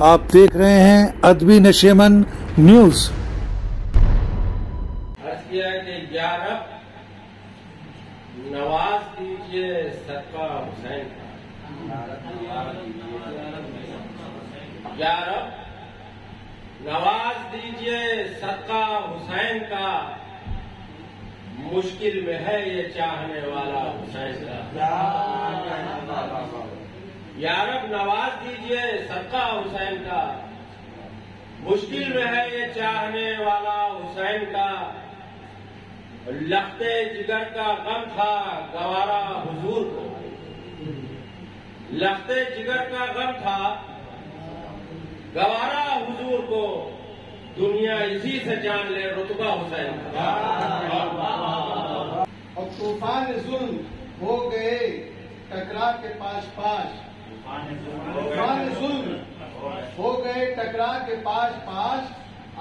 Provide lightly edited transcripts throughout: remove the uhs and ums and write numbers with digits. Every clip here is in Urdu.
آپ دیکھ رہے ہیں ادبی نشیمن نیوز۔ عرض کیا کہ یا رب نواز دیجئے صدقہ حسین کا، یا رب نواز دیجئے صدقہ حسین کا، مشکل میں ہے یہ چاہنے والا حسین کا۔ یا رب نواز دیجئے صدقہ حسین کا، مشکل میں ہے یہ چاہنے والا حسین کا۔ لخت جگر کا غم تھا گوارا حضور کو، لخت جگر کا غم تھا گوارا حضور کو، دنیا اسی سے جان لے رتبہ حسین کا۔ اور طوفان ظلم ہو گئے ٹکرا کے پاش پاش، طوفان ظلم ہو گئے ٹکرا کے پاش پاش،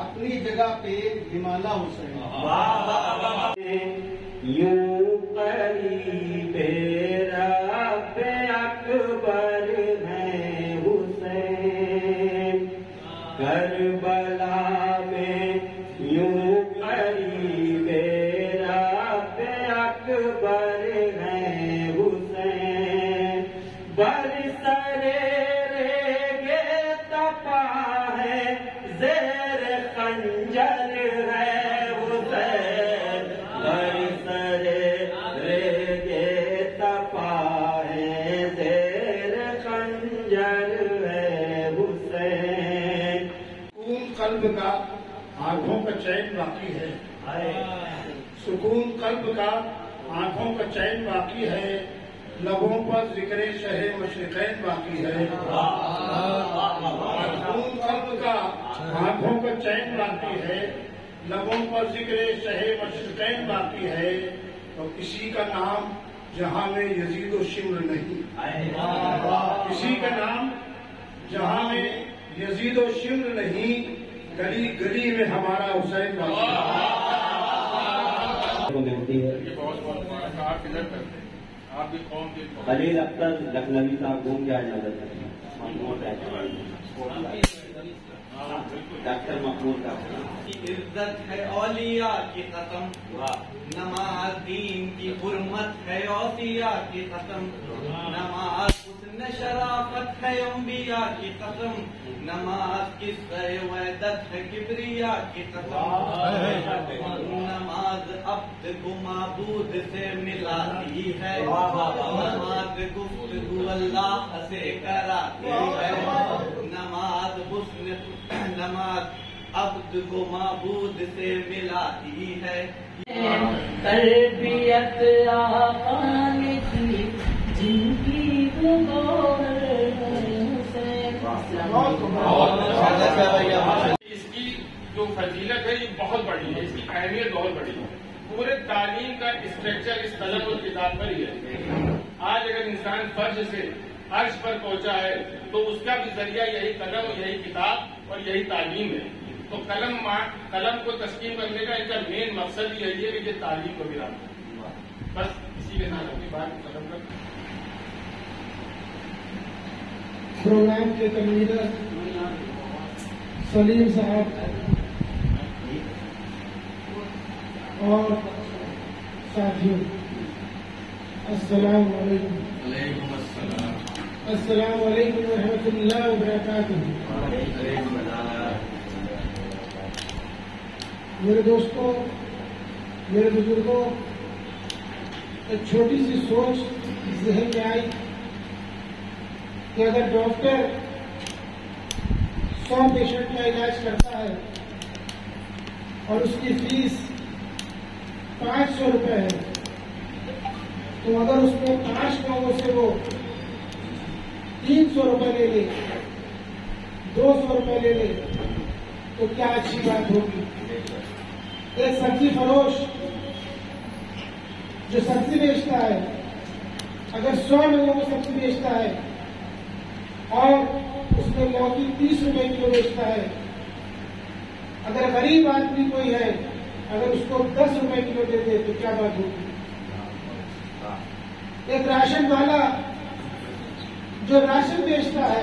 اپنی جگہ پہ ہمالا حسین۔ یوں قریب رب اکبر ہیں حسین، کربلا میں یوں قریب رب اکبر ہیں حسین، برسرے ریگے تپا ہے زیر خنجر ہے حسین، برسرے ریگے تپا ہے زیر خنجر ہے حسین۔ سکون قلب کا آنکھوں کا چین باقی ہے، سکون قلب کا آنکھوں کا چین باقی ہے، لبوں پر ذکر شہ مشرقین باقی ہے۔ سکون قلب کا آنکھوں کا چین باقی ہے، لبوں پر ذکر شہ مشرقین باقی ہے، اور کسی کا نام جہاں میں یزید و شمر نہیں، کسی کا نام جہاں میں یزید و شمر نہیں، گلی گلی میں ہمارا حسین باقی ہے۔ خلیل اختر لکھنوی صاحب گھوم کے آ جاتا تھا، ڈاکٹر محمود کا عزت ہے اولیاء کی قسم، نماز دین کی حرمت ہے اوصیاء کی قسم، نماز حسن شرافت ہے انبیاء کی قسم، نماز قصہ وحدت ہے کبریا کی قسم، نماز عبد کو معبود سے ملاتی ہے، نماز گفتگو اللہ سے کراتی ہے، نماز حسن نماز عبد کو معبود سے ملاتی ہے۔ تربیت آقا نے کی جن کی اس کی جو فضیلت ہے یہ بہت بڑی ہے، اس کی اہمیت بہت بڑی ہے۔ پورے تعلیم کا اسٹرکچر اس قلم اور کتاب پر ہی ہے۔ آج اگر انسان فرض سے عرش پر پہنچا ہے تو اس کا بھی ذریعہ یہی قلم اور یہی کتاب اور یہی تعلیم ہے۔ تو قلم کو تسلیم کرنے کا ان کا مین مقصد یہی ہے کہ یہ تعلیم کو بھی رابطہ۔ بس اسی کے ساتھ اپنی بات ختم کرتے ہیں۔ پروگرام کے کنوینر سلیم صاحب اور ساتھیوں، السلام علیکم۔ وعلیکم السلام۔ السلام علیکم ورحمۃ اللہ وبرکاتہ۔ میرے دوستوں، میرے بزرگوں، ایک چھوٹی سی سوچ ذہن میں آئی کہ اگر ڈاکٹر 100 پیشنٹ کا علاج کرتا ہے اور اس کی فیس 500 روپے ہے، تو اگر اس کو 5 لوگوں سے وہ 300 روپے لے لے، 200 روپے لے لے، تو کیا اچھی بات ہوگی۔ ایک سبزی فروش جو سبزی بیچتا ہے، اگر 100 لوگوں کو سبزی بیچتا ہے اور اس میں لوکی 30 روپے کلو بیچتا ہے، اگر غریب آدمی کوئی ہے اگر اس کو 10 روپے کلو دے دے تو کیا بات ہوگی۔ ایک راشن والا جو راشن بیچتا ہے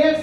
1